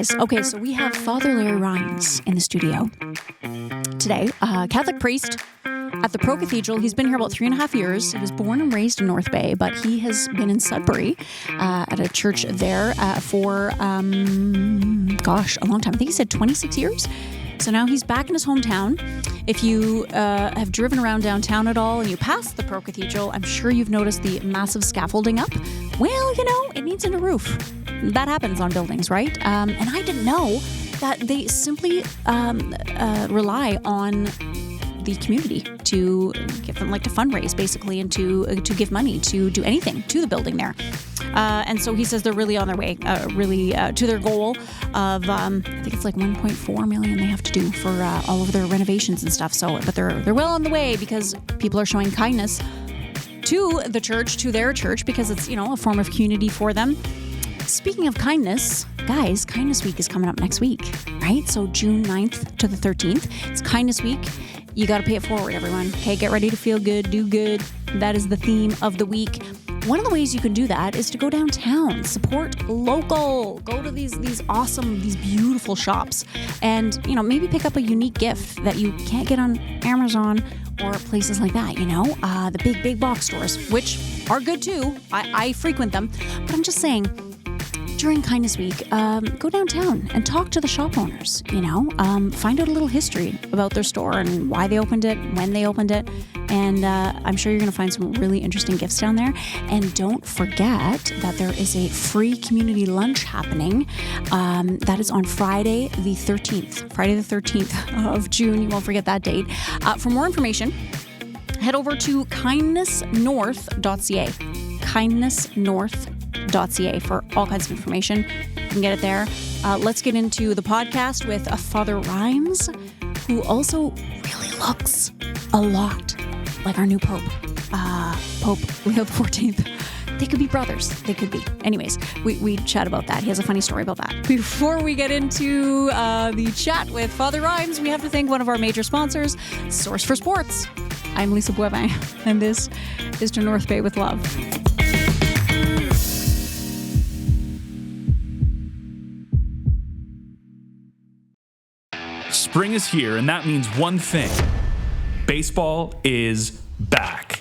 guys. Okay, so we have Father Larry Rymes in the studio today, Catholic priest at the Pro-Cathedral. He's been here about 3.5 years. He was born and raised in North Bay, but he has been in Sudbury at a church there for, a long time. I think he said 26 years. So now he's back in his hometown. If you have driven around downtown at all and you pass the Pro-Cathedral, I'm sure you've noticed the massive scaffolding up. Well, it needs a new roof. That happens on buildings, right? And I didn't know that they simply rely on the community to give them, to fundraise, basically, and to give money to do anything to the building there. And so he says they're really on their way, to their goal of, I think it's 1.4 million they have to do for all of their renovations and stuff. So, but they're well on the way because people are showing kindness to the church, to their church, because it's, a form of community for them. Speaking of kindness, guys, Kindness Week is coming up next week, right? So June 9th to the 13th, it's Kindness Week. You got to pay it forward, everyone. Okay, get ready to feel good, do good. That is the theme of the week. One of the ways you can do that is to go downtown, support local, go to these awesome, these beautiful shops, and, maybe pick up a unique gift that you can't get on Amazon or places like that, the big box stores, which are good too. I frequent them, but I'm just saying, during Kindness Week, go downtown and talk to the shop owners, find out a little history about their store and why they opened it, when they opened it. And I'm sure you're going to find some really interesting gifts down there. And don't forget that there is a free community lunch happening. That is on Friday the 13th. Friday the 13th of June. You won't forget that date. For more information, head over to kindnessnorth.ca. kindnessnorth.ca for all kinds of information. You can get it there. Let's get into the podcast with Father Rymes, who also really looks a lot like our new Pope, Pope Leo XIV. They could be brothers. They could be. Anyways, we chat about that. He has a funny story about that. Before we get into the chat with Father Rymes, we have to thank one of our major sponsors, Source for Sports. I'm Lisa Boivin, and this is To North Bay with Love. Spring is here, and that means one thing. Baseball is back.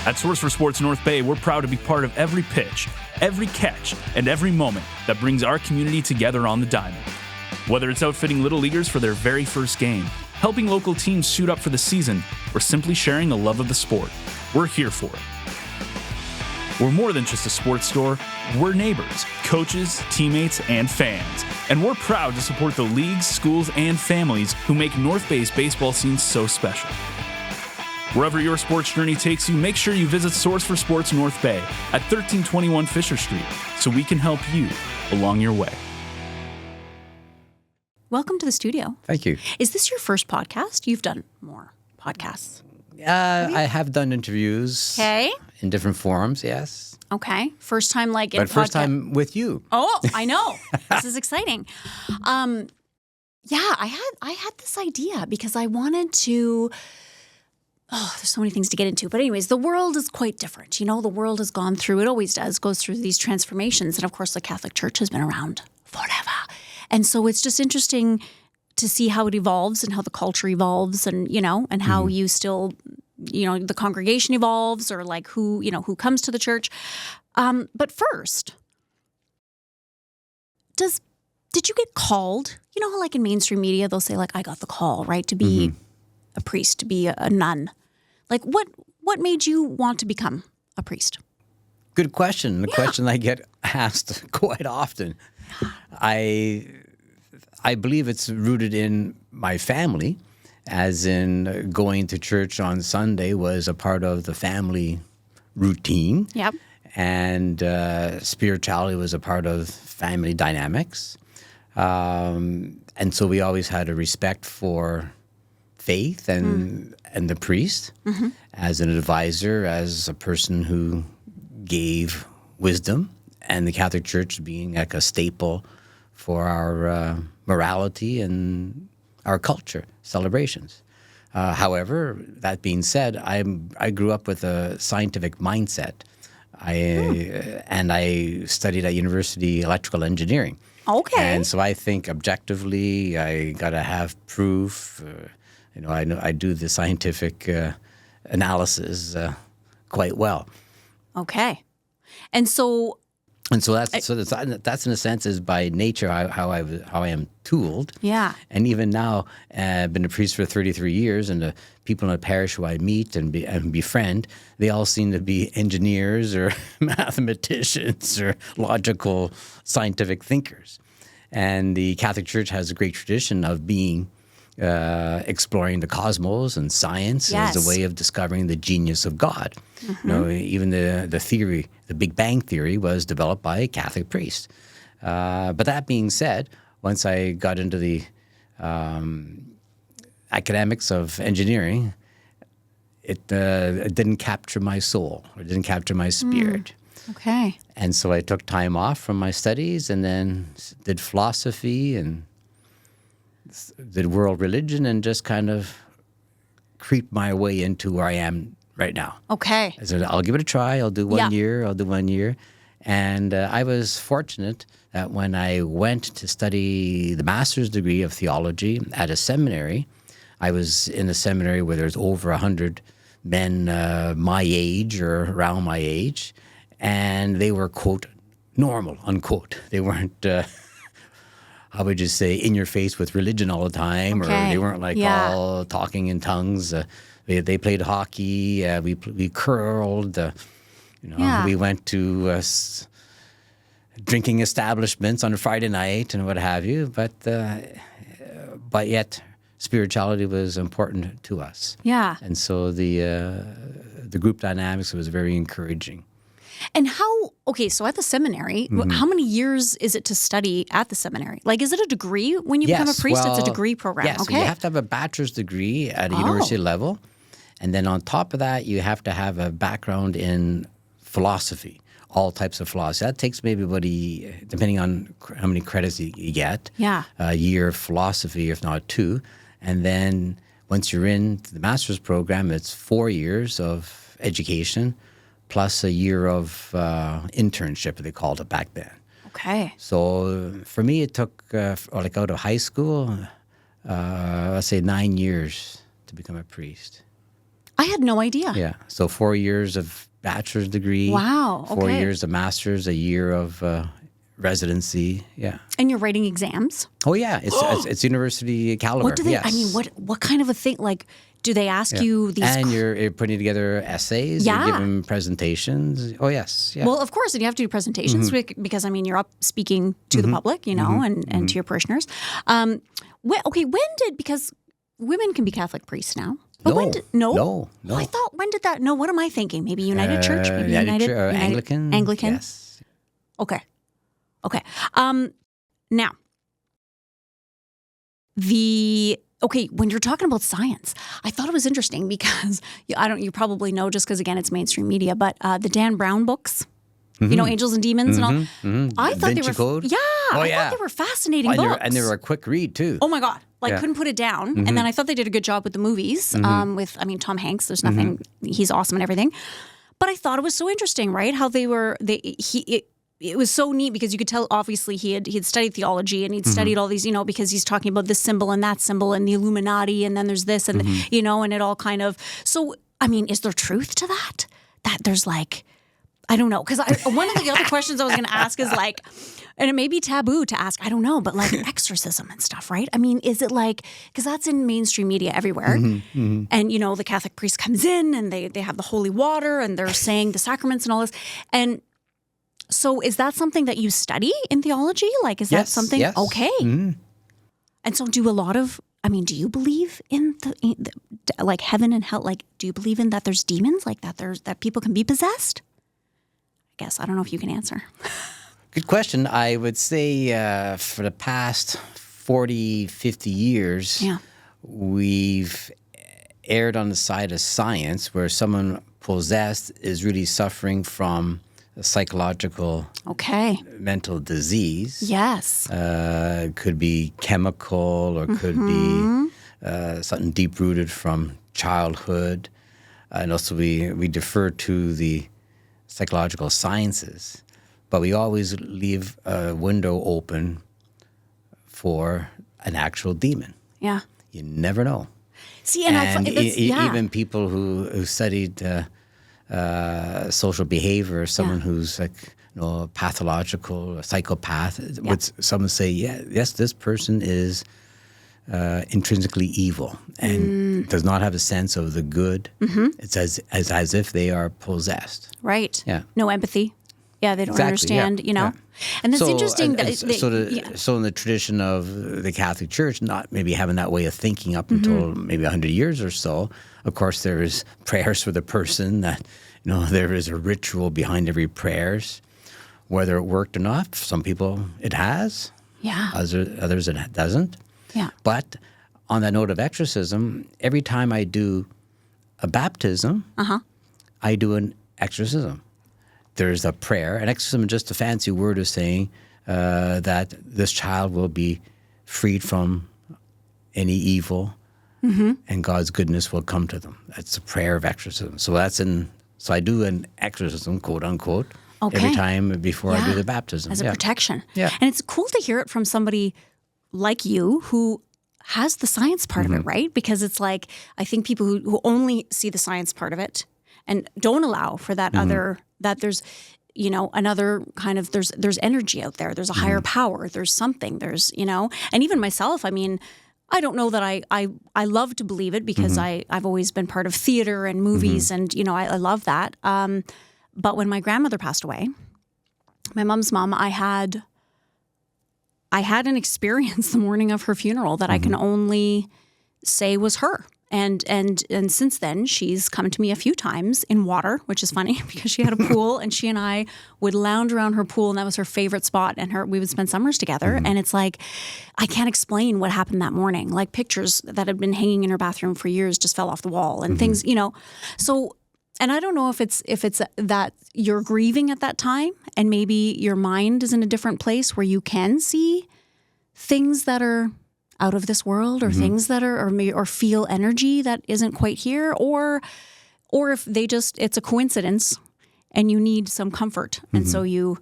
At Source for Sports North Bay, we're proud to be part of every pitch, every catch, and every moment that brings our community together on the diamond. Whether it's outfitting little leaguers for their very first game, helping local teams suit up for the season, or simply sharing a love of the sport, we're here for it. We're more than just a sports store. We're neighbors, coaches, teammates, and fans. And we're proud to support the leagues, schools, and families who make North Bay's baseball scene so special. Wherever your sports journey takes you, make sure you visit Source for Sports North Bay at 1321 Fisher Street so we can help you along your way. Welcome to the studio. Thank you. Is this your first podcast? You've done more podcasts. I have done interviews in different forums, yes. Okay. First time in But first time with you. Oh, I know. This is exciting. I had this idea because I wanted to... Oh, there's so many things to get into. But anyways, the world is quite different. The world has gone through, it always goes through these transformations. And of course, the Catholic Church has been around forever. And so it's just interesting to see how it evolves and how the culture evolves and, and how you still, the congregation evolves or who comes to the church. But first, did you get called? You know how in mainstream media, they'll say I got the call, right? To be a priest, to be a nun. What made you want to become a priest? Good question. The question I get asked quite often. I believe it's rooted in my family, as in going to church on Sunday was a part of the family routine. Yep. And spirituality was a part of family dynamics. And so we always had a respect for faith and the priest as an advisor, as a person who gave wisdom, and the Catholic Church being a staple for our morality and our culture celebrations. However, that being said, I grew up with a scientific mindset. And I studied at university electrical engineering. Okay. And so I think objectively, I got to have proof. I know I do the scientific analysis quite well. Okay. And so that's in a sense is by nature how I am tooled. Yeah. And even now, I've been a priest for 33 years, and the people in the parish who I meet and befriend, they all seem to be engineers or mathematicians or logical scientific thinkers. And the Catholic Church has a great tradition of being exploring the cosmos and science as a way of discovering the genius of God. Even the theory, the Big Bang Theory, was developed by a Catholic priest. But that being said, once I got into the academics of engineering, it didn't capture my soul. It didn't capture my spirit. Okay. And so I took time off from my studies and then did philosophy and did world religion and just kind of creeped my way into where I am right now. Okay. I said, I'll give it a try. I'll do 1 year. I'll do 1 year. And I was fortunate that when I went to study the master's degree of theology at a seminary, I was in a seminary where there's over 100 men my age or around my age, and they were, quote, normal, unquote. They weren't, how would you say, in your face with religion all the time, or they weren't like all talking in tongues. They played hockey, we curled, we went to drinking establishments on a Friday night and what have you, but yet spirituality was important to us. Yeah. And so the group dynamics was very encouraging. And so at the seminary, how many years is it to study at the seminary? Like, is it a degree when you become a priest? It's a degree program. Yes, okay. So you have to have a bachelor's degree at a university level. And then on top of that, you have to have a background in philosophy, all types of philosophy. That takes maybe depending on how many credits you get, a year of philosophy, if not 2. And then once you're in the master's program, it's 4 years of education plus a year of internship, they called it back then. Okay. So for me, it took, out of high school, let's say 9 years to become a priest. I had no idea. Yeah. So 4 years of bachelor's degree. Wow. Okay. 4 years of master's, a year of residency. Yeah. And you're writing exams? Oh, yeah. It's university caliber. What do they, yes. what kind of a thing, like, do they ask you these? And you're putting together essays. Yeah. You're giving presentations. Oh, yes. Yeah. Well, of course, and you have to do presentations because, you're up speaking to the public, and to your parishioners. Because women can be Catholic priests now. But No. I thought, when did that? No, what am I thinking? Maybe United Church? Maybe United Anglican? Anglican? Yes. Okay. Now, when you're talking about science, I thought it was interesting because you probably know just because, again, it's mainstream media, but the Dan Brown books, Angels and Demons and all. I thought Vinci they were Code? Yeah. I thought they were fascinating books. And they were a quick read, too. Oh, my God. Couldn't put it down. And then I thought they did a good job with the movies with Tom Hanks. There's nothing, he's awesome and everything. But I thought it was so interesting, right? How it was so neat because you could tell, obviously, he had studied theology and he'd studied all these, because he's talking about this symbol and that symbol and the Illuminati and then there's this and, and it all kind of. So, is there truth to that? That there's I don't know. Because one of the other questions I was going to ask is and it may be taboo to ask, I don't know, but exorcism and stuff, right? Is it because that's in mainstream media everywhere. And, the Catholic priest comes in and they have the holy water and they're saying the sacraments and all this. And so is that something that you study in theology? Is that something? Yes. Okay. And so do a lot of, do you believe in the heaven and hell? Do you believe in that there's demons that people can be possessed? I guess. I don't know if you can answer. Good question. I would say for the past 40, 50 years, we've erred on the side of science where someone possessed is really suffering from a psychological mental disease. Yes. Could be chemical or could be something deep-rooted from childhood. And also we defer to the psychological sciences. But we always leave a window open for an actual demon. Yeah. You never know. See, and even people who studied social behavior, someone who's like, pathological, a psychopath, would someone say, yes, this person is intrinsically evil and does not have a sense of the good. It's as if they are possessed. Right. Yeah. No empathy. Yeah, they don't understand, Yeah. And it's interesting that... So in the tradition of the Catholic Church, not maybe having that way of thinking up until maybe 100 years or so, of course there is prayers for the person, that there is a ritual behind every prayers. Whether it worked or not, some people it has. Yeah. Others it doesn't. Yeah. But on the note of exorcism, every time I do a baptism, I do an exorcism. There's a prayer. An exorcism is just a fancy word of saying that this child will be freed from any evil and God's goodness will come to them. That's a prayer of exorcism. So I do an exorcism, quote unquote, every time before I do the baptism. As a protection. Yeah. And it's cool to hear it from somebody like you who has the science part of it, right? Because it's like, I think people who only see the science part of it and don't allow for that other, that there's, another kind of, there's energy out there. There's a higher power. There's something. There's, and even myself, I mean, I don't know that I love to believe it because I've always been part of theater and movies and, I love that. But when my grandmother passed away, my mom's mom, I had an experience the morning of her funeral that I can only say was her. And since then, she's come to me a few times in water, which is funny because she had a pool and she and I would lounge around her pool and that was her favorite spot. And we would spend summers together. And it's like, I can't explain what happened that morning. Like pictures that had been hanging in her bathroom for years just fell off the wall and things, So, and I don't know if it's that you're grieving at that time and maybe your mind is in a different place where you can see things that are out of this world or things that are or feel energy that isn't quite here or if it's a coincidence and you need some comfort and so you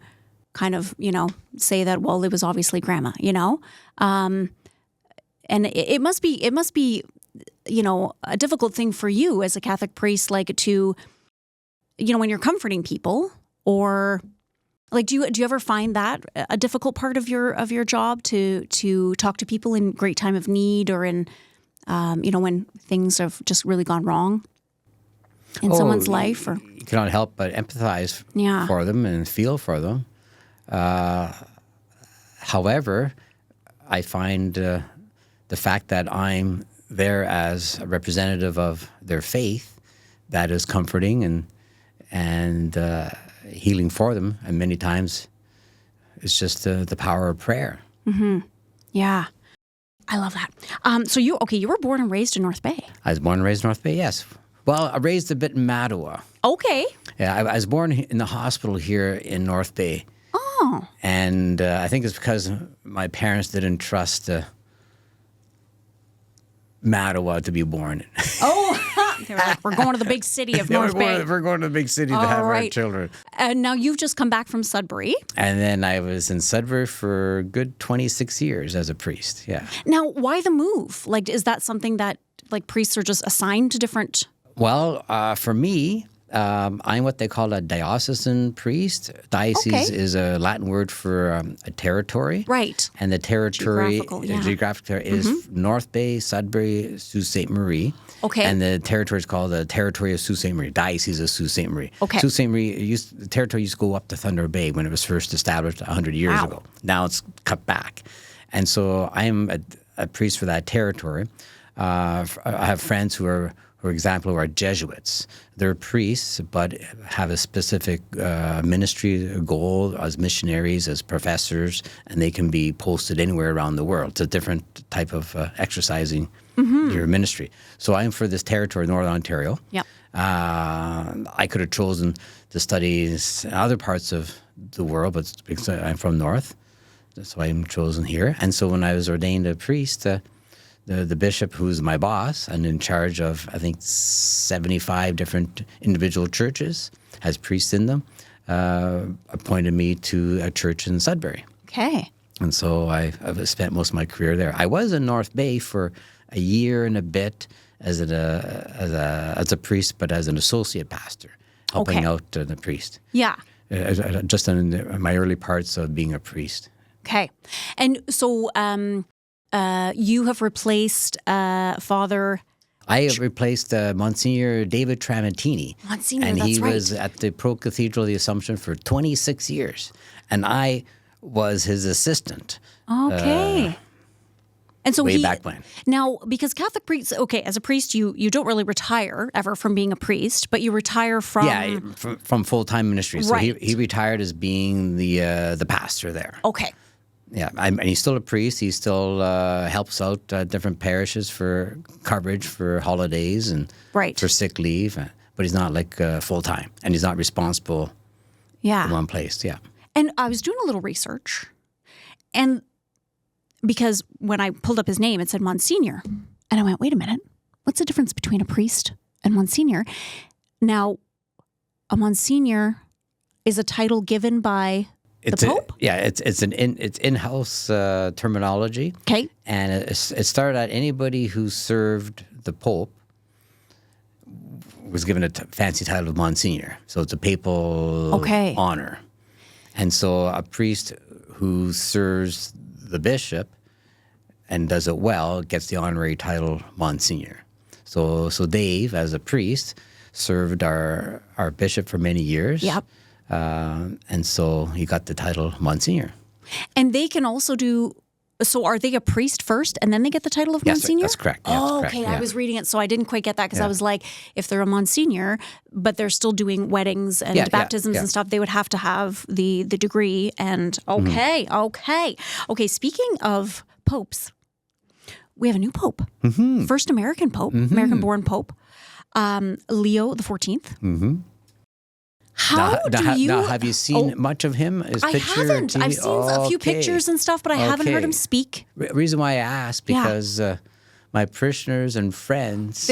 kind of say that it was obviously grandma and it must be a difficult thing for you as a Catholic priest like to when you're comforting people or like, do you ever find that a difficult part of your job to talk to people in great time of need or in, when things have just really gone wrong in someone's life? Or you cannot help but empathize for them and feel for them. However, I find the fact that I'm there as a representative of their faith, that is comforting and healing for them, and many times it's just the power of prayer. Yeah, I love that. So you were born and raised in North Bay. I was born and raised in North Bay, yes. Well, I raised a bit in Mattawa. Okay. Yeah, I was born in the hospital here in North Bay. Oh. And I think it's because my parents didn't trust Mattawa to be born in. Oh, they were like, we're going to the big city of North Bay. We're going to the big city to have our children. And now you've just come back from Sudbury. And then I was in Sudbury for a good 26 years as a priest, yeah. Now, why the move? Like, is that something that, like, priests are just assigned to different... Well, for me, I'm what they call a diocesan priest. Diocese is a Latin word for a territory. Right. And the territory, geographic territory is North Bay, Sudbury, Sault Ste. Marie. Okay. And the territory is called the Territory of Sault Ste. Marie, Diocese of Sault Ste. Marie. Okay. Sault Ste. Marie, the territory used to go up to Thunder Bay when it was first established 100 years ago. Now it's cut back. And so I am a priest for that territory. I have friends who are, for example, who are Jesuits. They're priests, but have a specific ministry goal as missionaries, as professors, and they can be posted anywhere around the world. It's a different type of exercising your ministry. So I'm for this territory, Northern Ontario. Yep. I could have chosen to study in other parts of the world, but because I'm from North, so I'm chosen here. And so when I was ordained a priest, the bishop, who's my boss and in charge of, I think, 75 different individual churches, has priests in them, appointed me to a church in Sudbury. Okay. And so I've spent most of my career there. I was in North Bay for a year and a bit as a priest, but as an associate pastor, helping out the priest. Yeah. Just in my early parts of being a priest. Okay. And so you have replaced Father... I have replaced Monsignor David Tramontini. Monsignor, and that's he right. was at the Pro-Cathedral of the Assumption for 26 years. And I was his assistant. Okay. And so way back when. Now, because Catholic priests, okay, as a priest, you don't really retire ever from being a priest, but you retire from... Yeah, from full-time ministry. So Right. he retired as being the pastor there. Okay. Yeah, and he's still a priest. He still helps out different parishes for coverage for holidays and Right. for sick leave. But he's not like full-time, and he's not responsible Yeah. in one place. Yeah. And I was doing a little research, and because when I pulled up his name, it said Monsignor. And I went, wait a minute, what's the difference between a priest and Monsignor? Now, a Monsignor is a title given by the Pope? Yeah, it's in-house terminology. Okay. And it started out anybody who served the Pope was given a fancy title of Monsignor. So it's a papal honor. And so a priest who serves the bishop and does it well gets the honorary title Monsignor. So Dave, as a priest, served our bishop for many years. Yep. And so he got the title Monsignor. And they can also do... So are they a priest first and then they get the title of Monsignor? That's correct. Yeah, that's correct. Okay. Yeah. I was reading it, so I didn't quite get that because I was like, if they're a Monsignor, but they're still doing weddings and baptisms and stuff, they would have to have the degree. And okay. Speaking of popes, we have a new pope. First American pope, American-born pope, Leo the 14th. Mm-hmm. Now, have you seen much of him? His I picture, haven't. TV? I've seen a few pictures and stuff, but I haven't heard him speak. Reason why I asked, because my parishioners and friends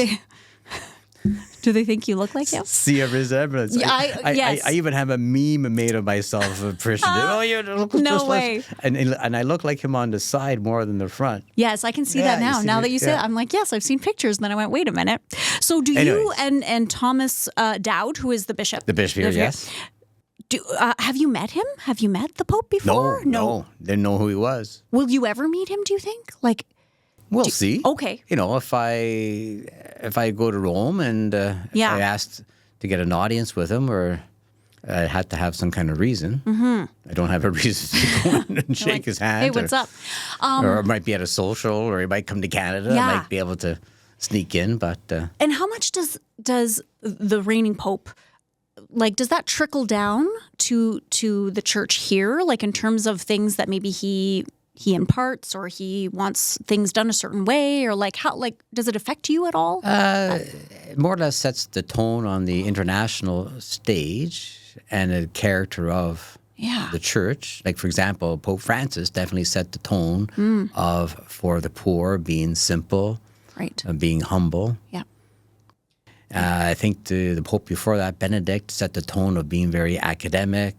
Do they think you look like him? see a resemblance. Yeah, yes. I even have a meme made of myself, a parishioner. Oh, you look No just way. like... And I look like him on the side more than the front. Yes, I can see that now. Now that you say it, I'm like, yes, I've seen pictures. And then I went, wait a minute. So do you and Thomas Dowd, who is the bishop? The bishop here, yes. Have you met him? Have you met the Pope before? No. Didn't know who he was. Will you ever meet him, do you think? We'll see. Okay. You know, if I go to Rome and I asked to get an audience with him, or I had to have some kind of reason. I don't have a reason to go in and shake his hand. Hey, what's up? Or it might be at a social, or he might come to Canada. I might be able to sneak in, but... And how much does the reigning Pope, does that trickle down to the church here? In terms of things that maybe he imparts, or he wants things done a certain way, or how does it affect you at all? It more or less sets the tone on the international stage and the character of the church. For example, Pope Francis definitely set the tone for the poor, being simple, right, being humble. Yeah. I think the Pope before that, Benedict, set the tone of being very academic,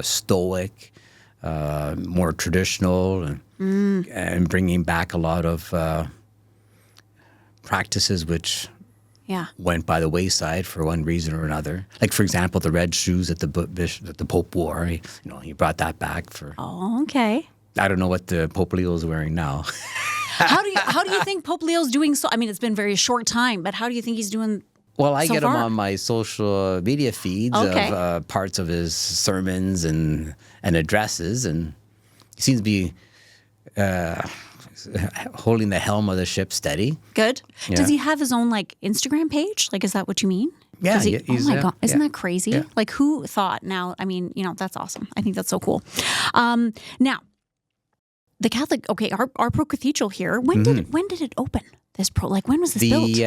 stoic, more traditional, and bringing back a lot of practices which went by the wayside for one reason or another. For example, the red shoes that the Pope wore. He brought that back for. Oh, okay. I don't know what the Pope Leo is wearing now. How do you think Pope Leo's doing? So I mean, it's been a very short time, but how do you think he's doing? Well, I so get far? him on my social media feeds of parts of his sermons and addresses, and he seems to be holding the helm of the ship steady. Good. Yeah. Does he have his own Instagram page? Is that what you mean? Yeah. Oh my God, isn't that crazy? Yeah. Who thought? Now, I mean, that's awesome. I think that's so cool. Now, the Catholic, our Pro-Cathedral here. When did it open? This when was this built?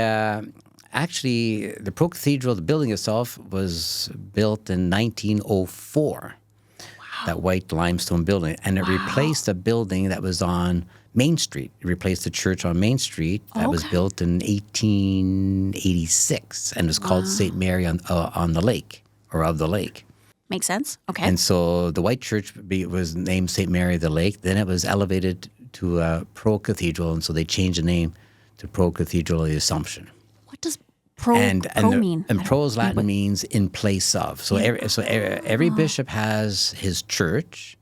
Actually, the Pro-Cathedral, the building itself, was built in 1904. Wow. That white limestone building. And it replaced a building that was on Main Street. It replaced the church on Main Street that was built in 1886. And it was called St. Mary on the Lake, or of the Lake. Makes sense. Okay. And so the white church was named St. Mary of the Lake. Then it was elevated to Pro-Cathedral, and so they changed the name to Pro-Cathedral of the Assumption. What does pro mean? And pro's Latin means in place of. So every bishop has his church,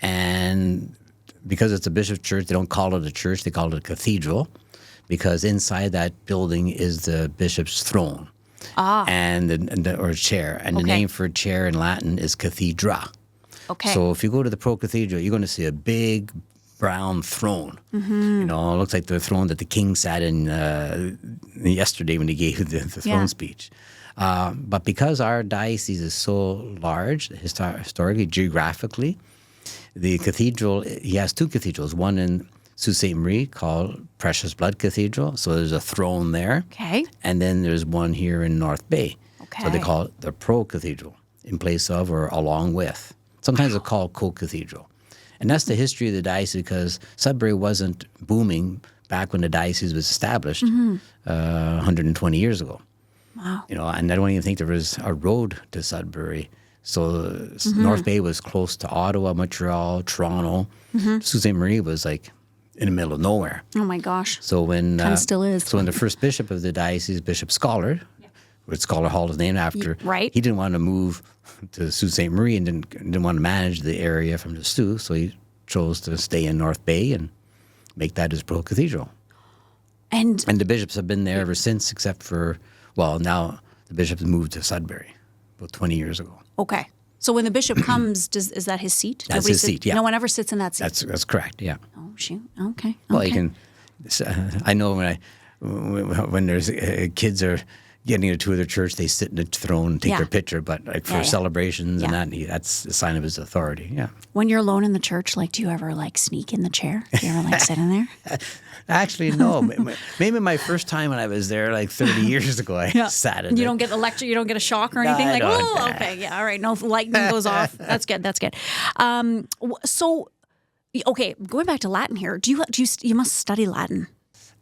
and because it's a bishop's church, they don't call it a church, they call it a cathedral, because inside that building is the bishop's throne. Or chair. And the name for chair in Latin is cathedra. Okay. So if you go to the Pro-Cathedral, you're going to see a big brown throne. You know, it looks like the throne that the king sat in yesterday when he gave the throne speech. But because our diocese is so large, historically, geographically, the cathedral, he has two cathedrals, one in Sault Ste. Marie called Precious Blood Cathedral. So there's a throne there. Okay. And then there's one here in North Bay. Okay. So they call it the Pro-Cathedral, in place of or along with. Sometimes it's called Co-Cathedral. And that's the history of the diocese, because Sudbury wasn't booming back when the diocese was established 120 years ago. Wow. You know, and I don't even think there was a road to Sudbury. So North Bay was close to Ottawa, Montreal, Toronto. Sault Ste. Marie was like in the middle of nowhere. Oh my gosh. So when Kind of still is. So when the first bishop of the diocese, Bishop Scholar, which Scholar Hall is named after, Right. he didn't want to move to Sault Ste. Marie and didn't want to manage the area from the Sault, so he chose to stay in North Bay and make that his Pro-Cathedral. And the bishops have been there ever since, except for, well, now the bishops moved to Sudbury about 20 years ago. okay. So when the bishop comes, is that his seat? That's his seat, yeah. No one ever sits in that seat. That's correct, yeah. Oh shoot. Okay. Well, okay. you can. I know when there's kids are getting a tour of the church, they sit in the throne and take Yeah. their picture. But like for Yeah. celebrations Yeah. and that's a sign of his authority. Yeah. When you're alone in the church, like, do you ever like sneak in the chair? Do you ever like sit in there? Actually, no. Maybe my first time when I was there, like 30 years ago, I sat in You it. don't get the lecture. You don't get a shock or anything. I Like, don't. oh, okay, yeah, all right. No lightning goes off. That's good. That's good. So, okay, going back to Latin here. You must study Latin?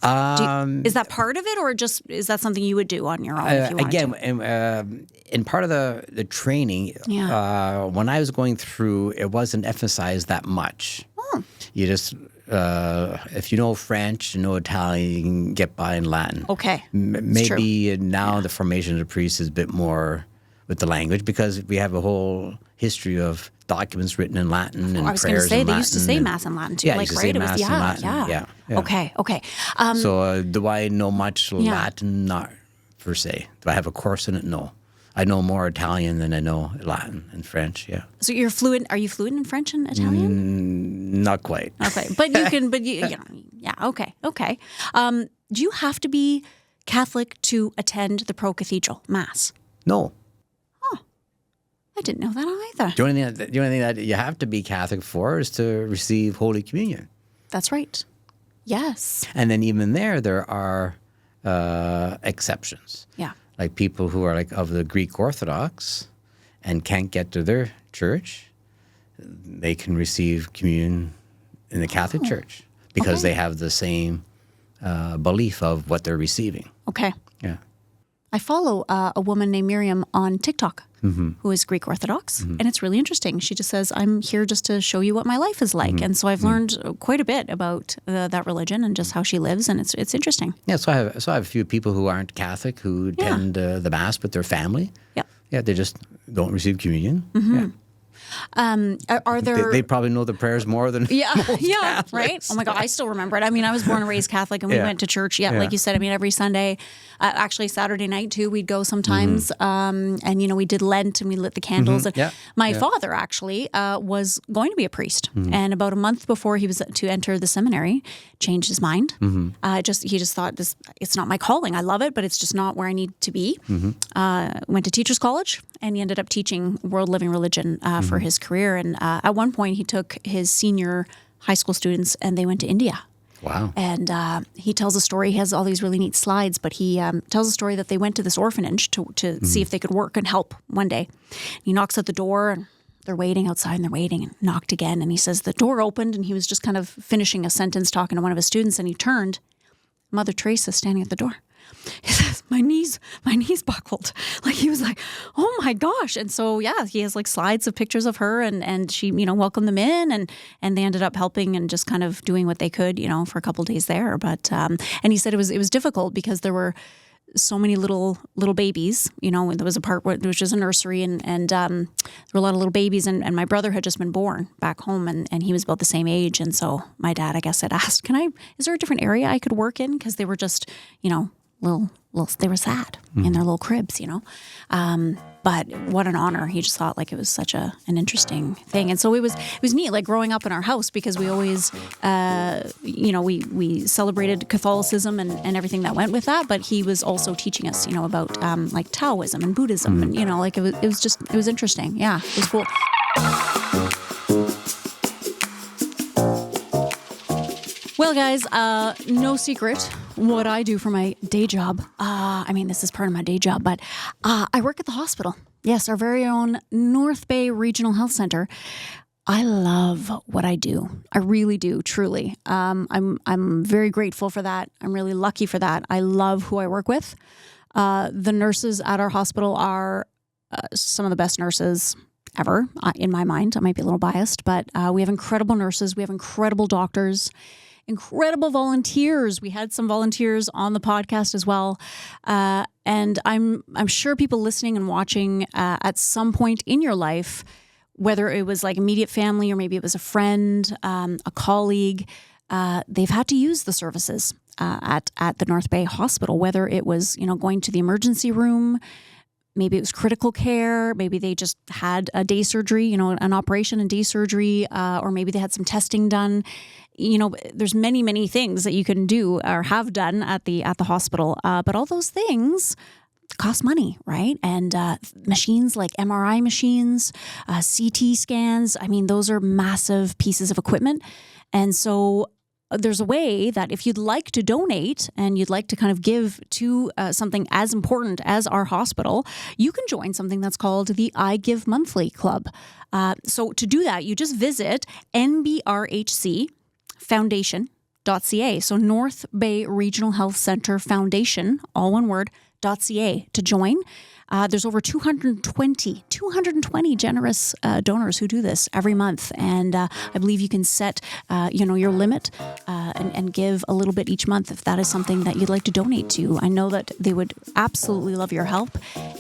Is that part of it, or just is that something you would do on your own? If you wanted Again, in part of the training, Yeah. when I was going through, it wasn't emphasized that much. You just, if you know French, you know Italian, you can get by in Latin. Okay. Maybe now the formation of the priest is a bit more with the language, because we have a whole history of documents written in Latin and I was going to prayers say in they used to Latin say and- Mass in Latin too. Yeah, like, used to right? say It was Mass in Latin. Yeah. Okay. So do I know much Latin? Not per se. Do I have a course in it? No. I know more Italian than I know Latin and French. Yeah. So you're fluent. Are you fluent in French and Italian? Not quite. Okay, but you can. But you know, yeah. Okay. Do you have to be Catholic to attend the Pro-Cathedral Mass? No. I didn't know that either. The only thing that you have to be Catholic for is to receive Holy Communion. That's right. Yes. And then even there are exceptions. Yeah. Like people who are like of the Greek Orthodox and can't get to their church, they can receive communion in the Catholic Church because they have the same belief of what they're receiving. Okay. Yeah. I follow a woman named Miriam on TikTok who is Greek Orthodox, and it's really interesting. She just says, I'm here just to show you what my life is like. And so I've learned quite a bit about that religion and just how she lives, and it's interesting. Yeah, so I have a few people who aren't Catholic who attend the Mass with their family. Yep. Yeah, they just don't receive communion. Yeah. Are there... They probably know the prayers more than most Catholics. Right? Oh my God, I still remember it. I mean, I was born and raised Catholic, and we went to church. Yeah, like you said. I mean, every Sunday, actually Saturday night too, we'd go sometimes. And you know, we did Lent and we lit the candles. And my father actually was going to be a priest, and about a month before he was to enter the seminary, changed his mind. He just thought it's not my calling. I love it, but it's just not where I need to be. Went to teachers college, and he ended up teaching world living religion for his career. And at one point, he took his senior high school students and they went to India. Wow. And he tells a story. He has all these really neat slides, but he tells a story that they went to this orphanage to see if they could work and help one day. He knocks at the door, and they're waiting outside, and they're waiting, and knocked again. And he says the door opened, and he was just kind of finishing a sentence talking to one of his students, and he turned. Mother Teresa standing at the door. he says, my knees buckled. Like, he was like, oh my gosh. And so, yeah, he has like slides of pictures of her, and she, welcomed them in, and they ended up helping and just kind of doing what they could, for a couple of days there. But, and he said it was difficult because there were so many little babies, there was a part where there was just a nursery, and there were a lot of little babies, and my brother had just been born back home, and he was about the same age. And so my dad, I guess, had asked, is there a different area I could work in? Because they were just, little, they were sad in their little cribs, but what an honor. He just thought like it was such an interesting thing. And so it was neat, like growing up in our house, because we always, we celebrated Catholicism and everything that went with that. But he was also teaching us, about like Taoism and Buddhism, and, like it was interesting. Yeah, it was cool. Well, guys, no secret what I do for my day job. This is part of my day job, but I work at the hospital. Yes, our very own North Bay Regional Health Center. I love what I do. I really do, truly. I'm very grateful for that. I'm really lucky for that. I love who I work with. The nurses at our hospital are some of the best nurses ever, in my mind. I might be a little biased, but we have incredible nurses. We have incredible doctors. Incredible volunteers. We had some volunteers on the podcast as well. And I'm sure people listening and watching at some point in your life, whether it was like immediate family or maybe it was a friend, a colleague, they've had to use the services at the North Bay Hospital, whether it was, going to the emergency room, maybe it was critical care, maybe they just had a day surgery, an operation and day surgery, or maybe they had some testing done. There's many, many things that you can do or have done at the hospital. But all those things cost money, right? And machines like MRI machines, CT scans, those are massive pieces of equipment. And so there's a way that if you'd like to donate and you'd like to kind of give to something as important as our hospital, you can join something that's called the I Give Monthly Club. So to do that, you just visit NBRHC Foundation.ca. So North Bay Regional Health Center Foundation, all one word, .ca to join. There's over 220 generous donors who do this every month. And I believe you can set, your limit and give a little bit each month if that is something that you'd like to donate to. I know that they would absolutely love your help.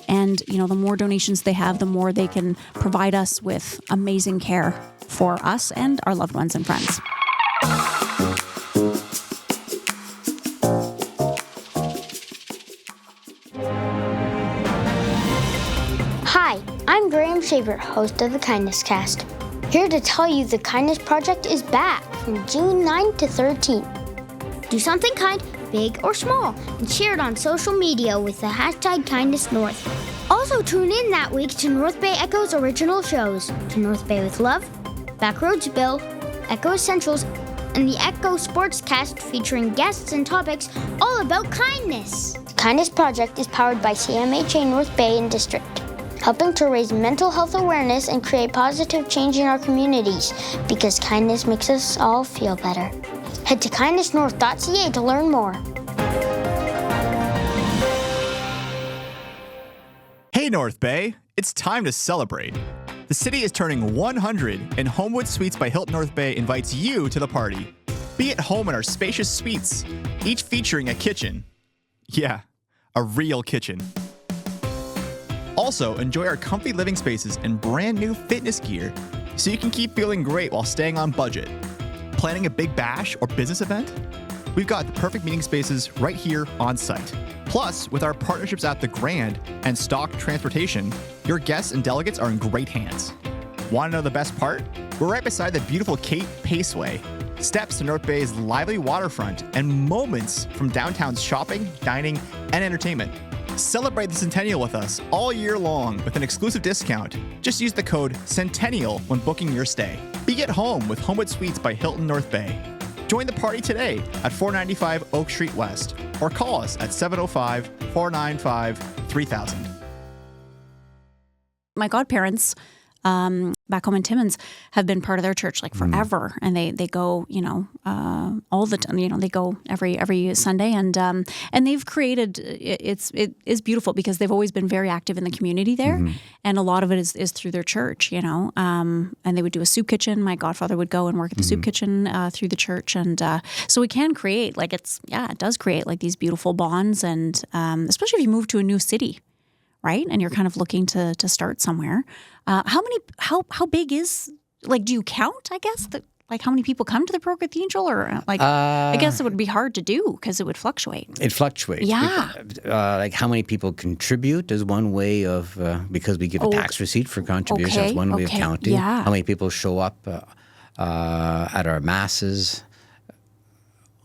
And, the more donations they have, the more they can provide us with amazing care for us and our loved ones and friends. Hi, I'm Graham Shaver, host of the Kindness Cast. Here to tell you the Kindness Project is back from June 9 to 13. Do something kind, big or small, and share it on social media with the hashtag KindnessNorth. Also tune in that week to North Bay Echo's original shows, To North Bay with Love, Backroads Bill, Echo Essentials, and the Echo Sportscast featuring guests and topics all about kindness. The Kindness Project is powered by CMHA North Bay and District, helping to raise mental health awareness and create positive change in our communities, because kindness makes us all feel better. Head to kindnessnorth.ca to learn more. Hey North Bay, it's time to celebrate. The city is turning 100, and Homewood Suites by Hilton North Bay invites you to the party. Be at home in our spacious suites, each featuring a kitchen. Yeah, a real kitchen. Also, enjoy our comfy living spaces and brand new fitness gear so you can keep feeling great while staying on budget. Planning a big bash or business event? We've got the perfect meeting spaces right here on site. Plus, with our partnerships at The Grand and Stock Transportation, your guests and delegates are in great hands. Want to know the best part? We're right beside the beautiful Cape Paceway, steps to North Bay's lively waterfront, and moments from downtown's shopping, dining, and entertainment. Celebrate the Centennial with us all year long with an exclusive discount. Just use the code CENTENNIAL when booking your stay. Be at home with Homewood Suites by Hilton North Bay. Join the party today at 495 Oak Street West or call us at 705-495-3000. My godparents back home in Timmins have been part of their church like forever, and they go, all the time. They go every Sunday, and they've created it is beautiful because they've always been very active in the community there, and a lot of it is through their church, and they would do a soup kitchen. My godfather would go and work at the soup kitchen through the church, and so we can create it does create like these beautiful bonds, and especially if you move to a new city. Right, and you're kind of looking to start somewhere. How big is do you count? I guess how many people come to the Pro-Cathedral, or I guess it would be hard to do because it would fluctuate. It fluctuates. Yeah. How many people contribute is one way of because we give a tax receipt for contributions. That's one way of counting. Yeah. How many people show up at our masses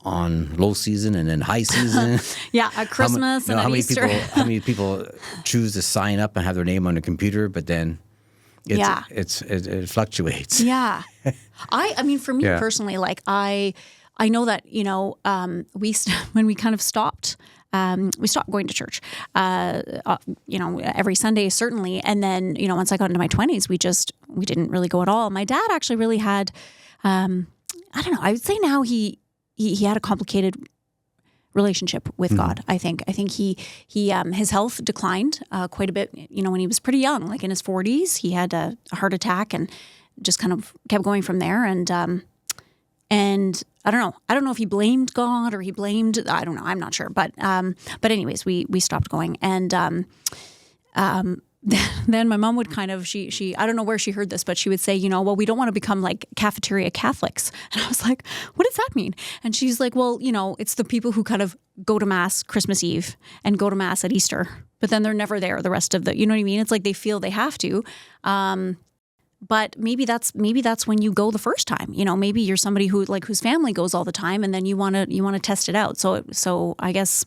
on low season and then high season. Yeah, at Christmas and at Easter. How many people choose to sign up and have their name on a computer, but then it fluctuates. Yeah. I mean, for me personally, I know that, when we kind of stopped, we stopped going to church, every Sunday, certainly. And then, once I got into my 20s, we didn't really go at all. My dad actually really had, I don't know, I would say now he had a complicated relationship with God. I think he his health declined quite a bit. When he was pretty young, like in his 40s, he had a heart attack and just kind of kept going from there. And I don't know if he blamed God or he blamed, I don't know, I'm not sure. But anyways, we stopped going. And then my mom would kind of, she I don't know where she heard this, but she would say, well, we don't want to become like cafeteria Catholics. And I was like, what does that mean? And she's like, well, it's the people who kind of go to Mass Christmas Eve and go to Mass at Easter, but then they're never there the rest of the, you know what I mean? It's like they feel they have to. But maybe that's when you go the first time. Maybe you're somebody whose family goes all the time, and then you want to test it out. So I guess,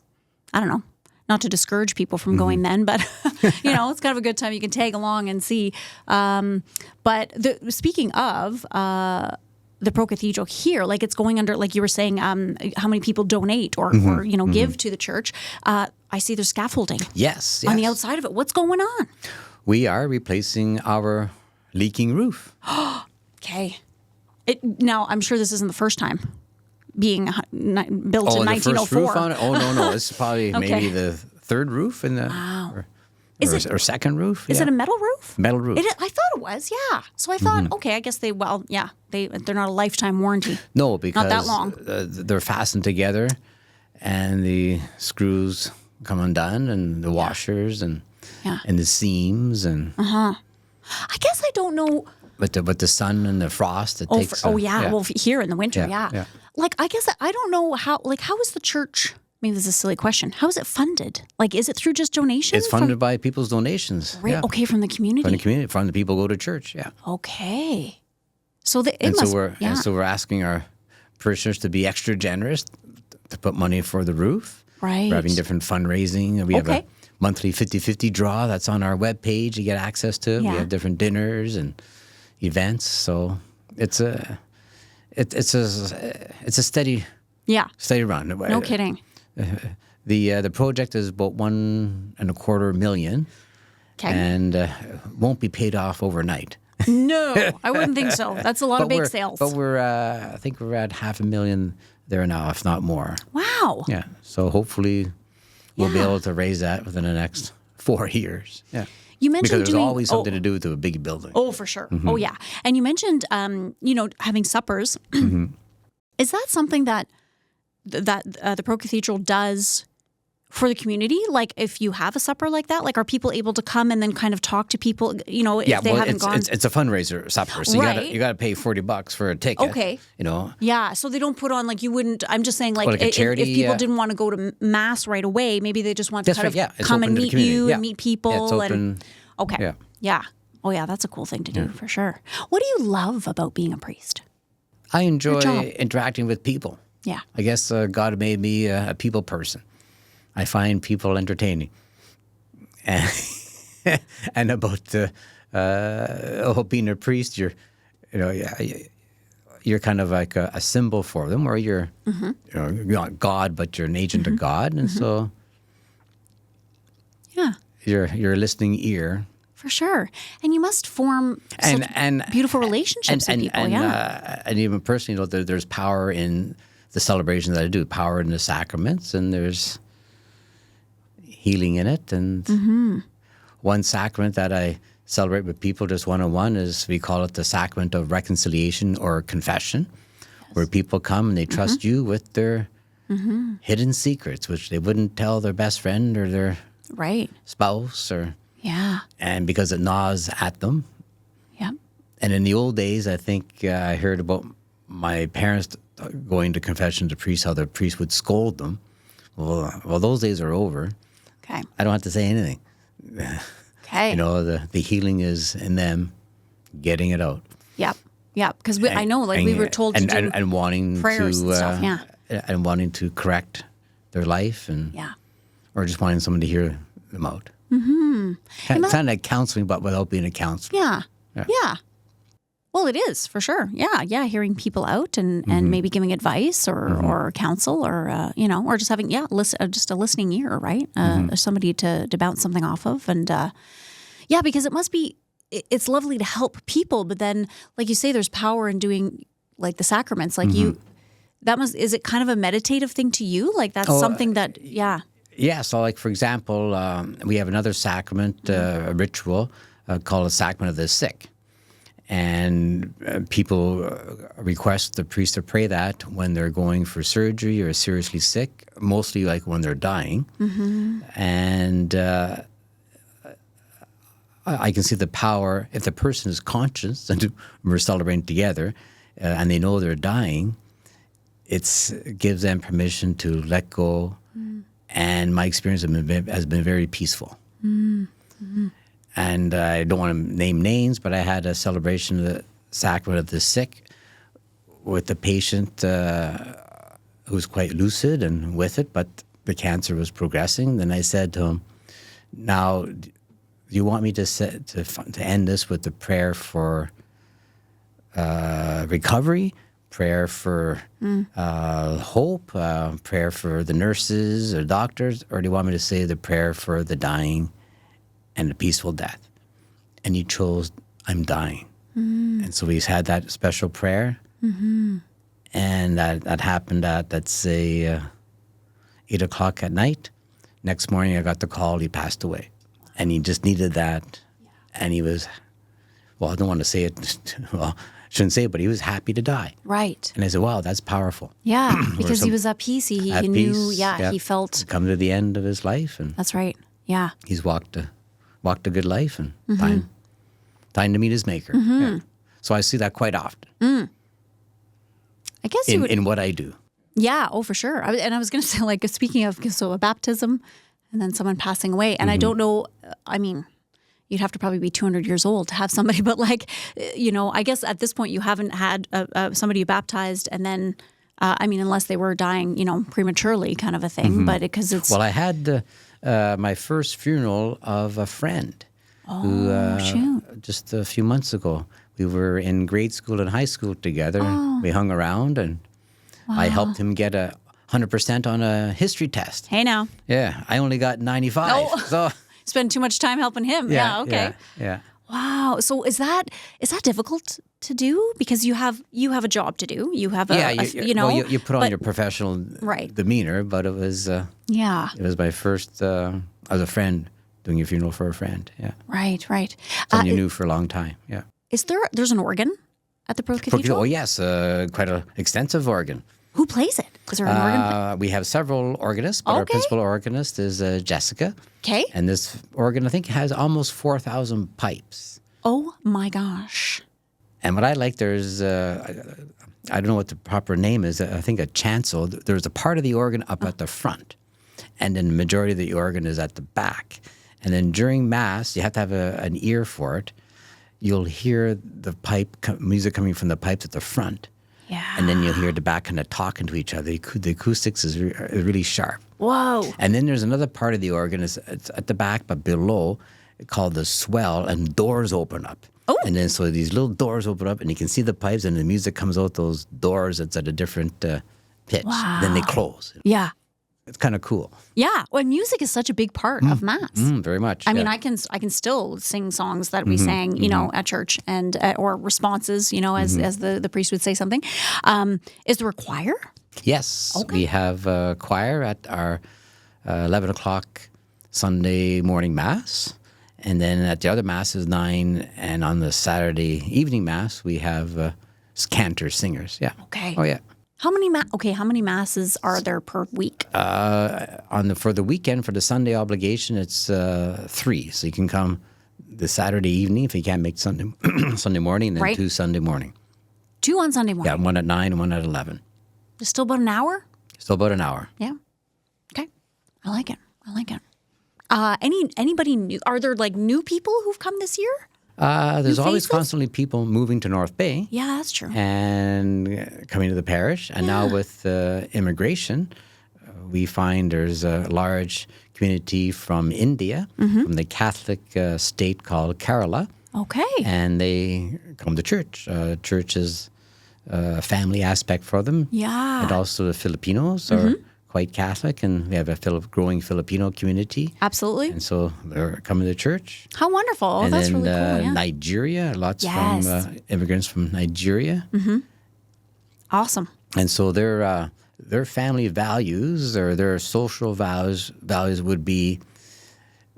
I don't know. Not to discourage people from going then, but, it's kind of a good time. You can tag along and see. But speaking of the Pro-Cathedral here, it's going under, like you were saying, how many people donate or give to the church. I see there's scaffolding. Yes. On the outside of it. What's going on? We are replacing our leaking roof. Okay. Now, I'm sure this isn't the first time. Being built in 1904. First roof on it? Oh, no. This is probably Okay. maybe the third roof in the or second roof. Is it a metal roof? Metal roof. I thought it was, yeah. So I thought, okay, I guess they're not a lifetime warranty. No, because not that long. They're fastened together, and the screws come undone, and the washers and the seams and. I guess I don't know. But the sun and the frost, it takes. Well, here in the winter, yeah. I guess I don't know how is the church, maybe this is a silly question, how is it funded? Is it through just donations? It's funded by people's donations. Right, okay, from the community. From the community, from the people who go to church, yeah. Okay. So so we're asking our parishioners to be extra generous, to put money for the roof. Right. We're having different fundraising. We have a monthly 50-50 draw that's on our webpage you get access to. Yeah. We have different dinners and events, so it's a steady run. No kidding. The project is about $1.25 million, and won't be paid off overnight. No, I wouldn't think so. That's a lot of bake sales. But I think we're at $500,000 there now, if not more. Wow. Yeah. So hopefully we'll be able to raise that within the next 4 years. Yeah. You mentioned because there's always something to do with a big building. Oh, for sure. Oh, yeah. And you mentioned, having suppers. Is that something that the Pro-Cathedral does for the community? If you have a supper like that, are people able to come and then kind of talk to people? If they haven't gone. It's a fundraiser supper, so you got to pay $40 for a ticket. Okay. Yeah, so they don't put on you wouldn't. I'm just saying a charity, if people didn't want to go to Mass right away, maybe they just want to come and meet you and meet people. Yeah, it's open. Okay. Yeah. Oh yeah, that's a cool thing to do for sure. What do you love about being a priest? I enjoy interacting with people. Yeah. I guess God made me a people person. I find people entertaining. And about being a priest, you're kind of like a symbol for them, or you're you're not God, but you're an agent of God, and so you're a listening ear For sure. And you must form such beautiful relationships with people, and even personally, there's power in the celebrations that I do, power in the sacraments, and there's healing in it. And one sacrament that I celebrate with people just one-on-one is, we call it the sacrament of reconciliation or confession, where people come and they trust you with their hidden secrets, which they wouldn't tell their best friend or their spouse, or and because it gnaws at them. And in the old days, I think I heard about my parents going to confession to priests, how the priest would scold them. Well, those days are over. Okay. I don't have to say anything. Okay. You know, the healing is in them getting it out. Yep. Yeah, because I know, like, we were told to do and wanting prayers to, and stuff. and wanting to correct their life, and or just wanting someone to hear them out. Kind of like counseling, but without being a counselor. Yeah. Well, it is, for sure. Yeah. Hearing people out and maybe giving advice or counsel, or or just having just a listening ear, right? Somebody to bounce something off of, and because it must be. It's lovely to help people, but then, like you say, there's power in doing, like, the sacraments. Like is it kind of a meditative thing to you? Like, that's something that, Yeah, so, like, for example, we have another sacrament, a ritual called the Sacrament of the Sick. And people request the priest to pray that when they're going for surgery or seriously sick, mostly like when they're dying. And I can see the power, if the person is conscious and we're celebrating together and they know they're dying, it gives them permission to let go. And my experience has been very peaceful. And I don't want to name names, but I had a celebration of the Sacrament of the Sick with the patient who was quite lucid and with it, but the cancer was progressing. Then I said to him, now, do you want me to end this with the prayer for recovery, prayer for hope, prayer for the nurses or doctors, or do you want me to say the prayer for the dying and a peaceful death? And he chose, I'm dying. And so he's had that special prayer. And that happened at, let's say, 8 o'clock at night. Next morning I got the call, he passed away. And he just needed that. And he was, I don't want to say it, shouldn't say it, but he was happy to die. Right. And I said, wow, that's powerful. Yeah, because he was at peace. He knew, he felt. He's come to the end of his life. And that's right. Yeah. He's walked a good life, and time to meet his maker. So I see that quite often. I guess in what I do. Yeah, for sure. I was going to say, like, speaking of, so a baptism and then someone passing away. And I don't know, I mean, you'd have to probably be 200 years old to have somebody, but, like, I guess at this point you haven't had somebody you baptized and then, unless they were dying, prematurely kind of a thing, but because it's... Well, I had my first funeral of a friend who, just a few months ago, we were in grade school and high school together. We hung around, and I helped him get 100% on a history test. Hey, now. Yeah, I only got 95. Oh. So spend too much time helping him. Yeah, okay. Yeah. Wow. So is that difficult to do, because you have a job to do? You have you put on your professional demeanor, but it was it was my first as a friend doing a funeral for a friend. Yeah. Right. Someone you knew for a long time. Yeah. Is there's an organ at the Pro-Cathedral? Oh yes, quite an extensive organ. Who plays it? Is there an organ? We have several organists, but our principal organist is Jessica. Okay. And this organ, I think, has almost 4,000 pipes. Oh my gosh. And what I like, there's, I don't know what the proper name is, I think a chancel. There's a part of the organ up at the front, and then the majority of the organ is at the back. And then during Mass, you have to have an ear for it. You'll hear the music coming from the pipes at the front. Yeah. And then you'll hear the back kind of talking to each other. The acoustics is really sharp. Whoa. And then there's another part of the organ, it's at the back, but below, called the swell, and doors open up. Oh. And then so these little doors open up, and you can see the pipes, and the music comes out those doors. It's at a different pitch. Wow. Then they close. Yeah. it's kind of cool. Yeah. Well, music is such a big part of Mass. Very much. I mean, I can still sing songs that we sang, at church and or responses, as the priest would say something. Is there a choir? Yes. Okay. We have a choir at our 11 o'clock Sunday morning Mass. And then at the other Mass is 9. And on the Saturday evening Mass, we have cantors, singers. Yeah. Okay. Oh, yeah. How many masses are there per week? For the weekend, for the Sunday obligation, it's 3. So you can come the Saturday evening if you can't make Sunday Sunday morning, and then Right. 2 Sunday morning. 2 on Sunday morning. Yeah, one at 9 and one at 11. It's still about an hour? Still about an hour. Yeah. Okay. I like it. Anybody new? Are there like new people who've come this year? There's always faces? constantly people moving to North Bay. Yeah, that's true. And coming to the parish. And now with immigration, we find there's a large community from India, from the Catholic state called Kerala. Okay. And they come to church. Church is a family aspect for them. Yeah. And also the Filipinos are quite Catholic, and we have a growing Filipino community. Absolutely. And so they're coming to church. How wonderful. Oh, And that's then really cool. Yeah. Nigeria, lots Yes. from immigrants from Nigeria. Awesome. And so their family values or their social values would be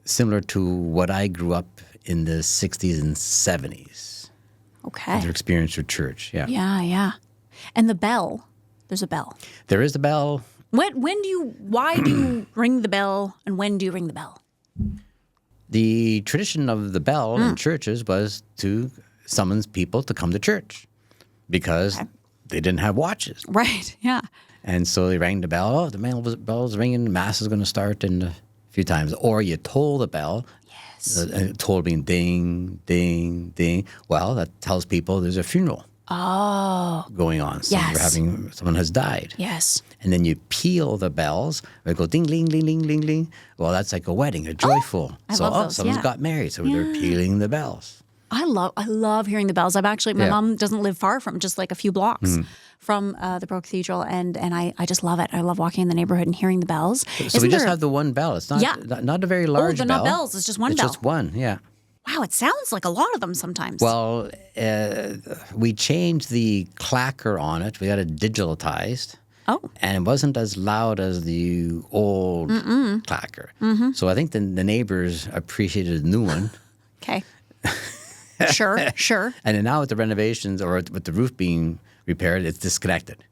similar to what I grew up in the 60s and 70s. Okay. Their experience with church, yeah. Yeah. And the bell. There's a bell. There is the bell. Why do you ring the bell, and when do you ring the bell? The tradition of the bell in churches was to summons people to come to church because they didn't have watches. Right. Yeah. And so they rang the bell. Oh, the bell's ringing. Mass is going to start in a few times. Or you toll the bell. Yes. Toll being ding, ding, ding. Well, that tells people there's a funeral going on. So Yes. someone has died. Yes. And then you peal the bells. They go ding, ding, ding, ding, ding, ding. Well, that's like a wedding, a joyful. I love those, someone's yeah. got married, so they're pealing the bells. I love hearing the bells. My mom doesn't live far from, just like a few blocks from the Pro-Cathedral, and I just love it. I love walking in the neighborhood and hearing the bells. So we just have the one bell. It's not not a very large they're bell. not bells. It's just one It's bell. just one, yeah. Wow, it sounds like a lot of them sometimes. Well, we changed the clacker on it. We got it digitalized. Oh. And it wasn't as loud as the old clacker. So I think the neighbors appreciated the new one. Okay. Sure. And then now with the renovations or with the roof being repaired, it's disconnected.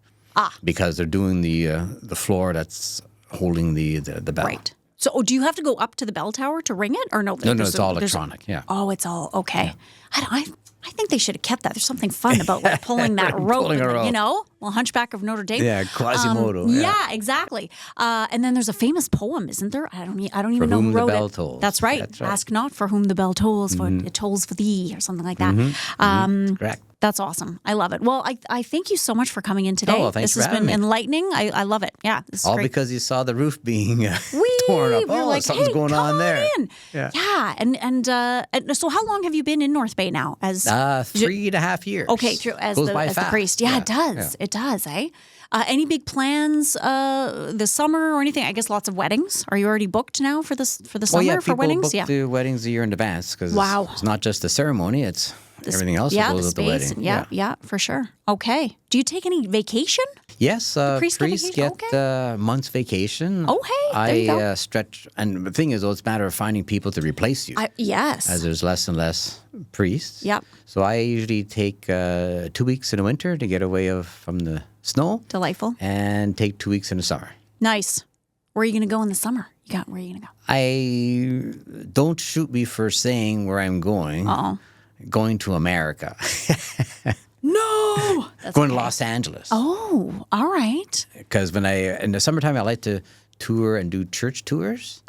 Because they're doing the floor that's holding the bell. Right. So, do you have to go up to the bell tower to ring it, or no? No, it's all electronic. Yeah. Oh, it's all okay. Yeah. I think they should have kept that. There's something fun about like pulling that rope, Pulling a rope. Well, Hunchback of Notre Dame. Yeah, Quasimodo. Yeah, exactly. And then there's a famous poem, isn't there? I don't even know who whom the wrote bell it. tolls. That's right. Ask not for whom the bell tolls, for it tolls for thee, or something like that. Correct. That's awesome. I love it. Well, I thank you so much for coming in today. Oh, well, thanks this for has been having me. enlightening. I love it. Yeah, this is All great. because you saw the roof being torn up. We're like, something's hey, going come on there. In. Yeah. And so how long have you been in North Bay now? As 3.5 years. okay, true, as Goes the by fast. priest. Yeah, it does. Yeah. It does, eh? Any big plans this summer or anything? I guess lots of weddings. Are you already booked now for the summer for people weddings? book the weddings a year in advance because Wow. it's not just the ceremony; it's everything else that goes the with the space. wedding. Yeah, for sure. Okay. Do you take any vacation? Yes, priests priests get get vacation? month's vacation. Oh, hey, there you go. Stretch, and the thing is, though, it's a matter of finding people to replace you. Yes. As there's less and less priests. Yep. So I usually take 2 weeks in the winter to get away from the snow. Delightful. And take 2 weeks in the summer. Nice. Where are you going to go in the summer? Where are you going to go? Don't shoot me for saying where I'm going. Uh-oh. Going to America. No. That's Going to okay. Los Angeles. Oh, all right. Because in the summertime, I like to tour and do church tours.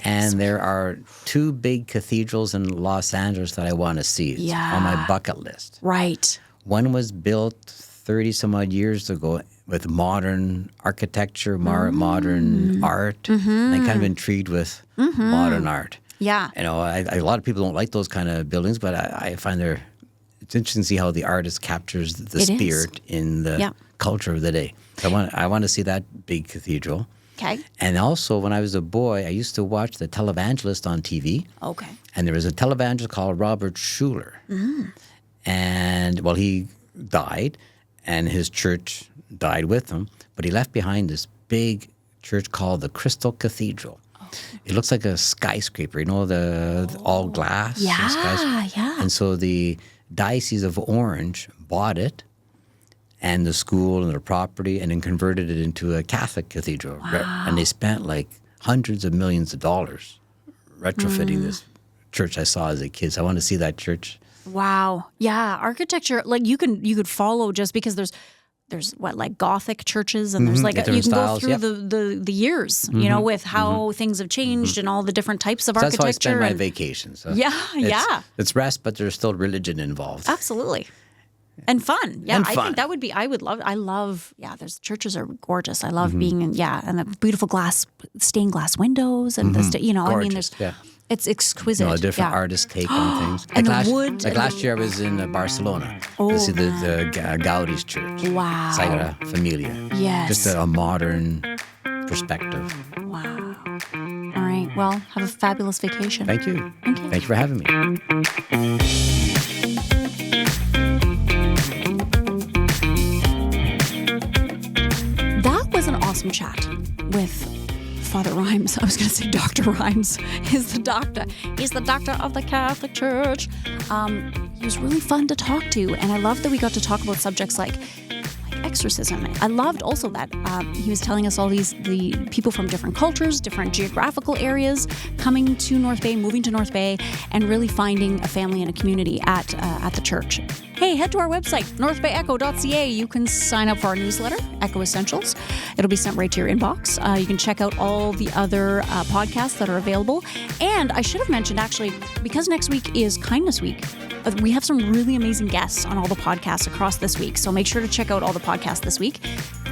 And there are 2 big cathedrals in Los Angeles that I want to see. It's on my bucket list. Right. One was built 30 some odd years ago with modern architecture, modern art. And I'm kind of intrigued with modern art. Yeah. You know, a lot of people don't like those kind of buildings, but I find it's interesting to see how the artist captures the spirit in the culture of the day. I want to see that big cathedral. Okay. And also, when I was a boy, I used to watch the televangelist on TV. Okay. And there was a televangelist called Robert Schuller. And, well, he died, and his church died with him. But he left behind this big church called the Cathedral. It looks like a skyscraper, the all glass. Yeah. And so the Diocese of Orange bought it and the school and the property and then converted it into a Catholic cathedral. And they spent like hundreds of millions of dollars retrofitting this church I saw as a kid. So I want to see that church. Wow. Yeah. Architecture, like you could follow just because there's what, like Gothic churches, and there's like you can different go through styles, the years, with how things have changed and all the different types of So architecture. that's how I spend my vacation. So it's rest, but there's still religion involved. Absolutely. And fun. Yeah, And I fun. think that would be, I love, there's churches are gorgeous. I love being in, and the beautiful stained glass windows and Gorgeous, it's exquisite. A different artist take on things. And like the wood. Like last year I was in Barcelona to see the Gaudi's church. Wow. Sagrada Familia. Yes. Just a modern perspective. Wow. All right. Well, have a fabulous vacation. Thank you. Thank you. Thank you for having me. That was an awesome chat with Father Rymes. I was going to say Dr. Rymes. He's the doctor. He's the doctor of the Catholic Church. He was really fun to talk to, and I love that we got to talk about subjects like exorcism. I loved also that he was telling us all the people from different cultures, different geographical areas coming to North Bay, moving to North Bay, and really finding a family and a community at the church. Hey, head to our website, northbayecho.ca. You can sign up for our newsletter, Echo Essentials. It'll be sent right to your inbox. You can check out all the other podcasts that are available. And I should have mentioned, actually, because next week is Kindness Week, we have some really amazing guests on all the podcasts across this week. So make sure to check out all the podcasts this week.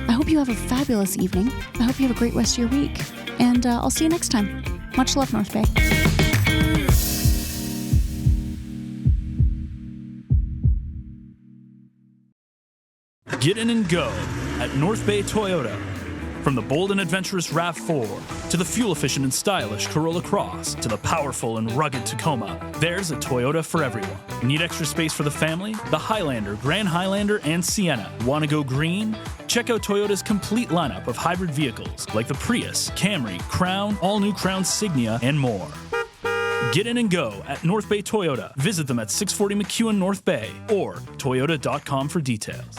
I hope you have a fabulous evening. I hope you have a great rest of your week. And I'll see you next time. Much love, North Bay. Get in and go at North Bay Toyota. From the bold and adventurous RAV4 to the fuel-efficient and stylish Corolla Cross to the powerful and rugged Tacoma, there's a Toyota for everyone. Need extra space for the family? The Highlander, Grand Highlander, and Sienna. Want to go green? Check out Toyota's complete lineup of hybrid vehicles like the Prius, Camry, Crown, all-new Crown Signia, and more. Get in and go at North Bay Toyota. Visit them at 640 McEwen North Bay or toyota.com for details.